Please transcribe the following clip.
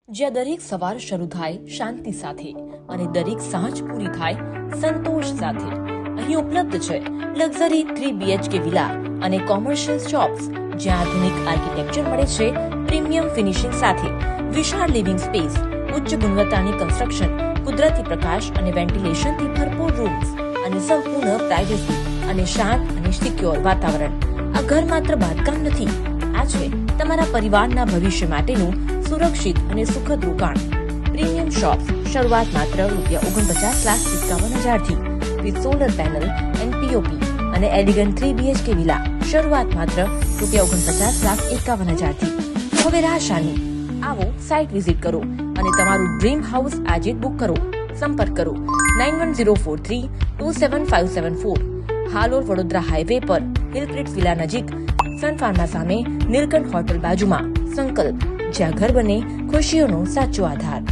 જ્યાં દરેક સવાર શરૂ થાય શાંતિ સાથે અને દરેક સાંજ પૂરી થાય સંતોષ સાથે. અહીં ઉપલબ્ધ છે લક્ઝરી 3 BHK વિલા અને કોમર્શિયલ શોપ્સ, જ્યાં આધુનિક આર્કિટેક્ચર મળે છે પ્રીમિયમ ફિનિશિંગ સાથે. વિશાળ લિવિંગ સ્પેસ, ઉચ્ચ ગુણવત્તાની કન્સ્ટ્રક્શન, કુદરતી પ્રકાશ અને વેન્ટિલેશનથી ભરપૂર રૂમ્સ અને સંપૂર્ણ પ્રાઇવસી અને શાંત અને સિક્યોર વાતાવરણ. આ ઘર માત્ર બાંધકામ નથી, આ છે તમારા પરિવારના ભવિષ્ય માટેનું સુરક્ષિત અને સુખદ રોકાણ. પ્રીમિયમ શોપ્સ શરૂઆત માત્ર ₹49,51,000 થી. With solar panel and POP અને એલિગન્ટ 3 BHK વિલા શરૂઆત માત્ર ₹49,51,000 થી. હવે રાહ શાની? આવો સાઇટ વિઝિટ કરો અને તમારું ડ્રીમ હાઉસ આજે બુક કરો. સંપર્ક કરો 9104327574. હાલોર વડોદરા હાઈવે પર હિલક્રિટ્સ વિલા નજીક, સન ફાર્મા સામે, નીલકંઠ હોટલ બાજુમાં. સંકલ્પ, જ્યાં ઘર બને ખુશીઓનો સાચો આધાર.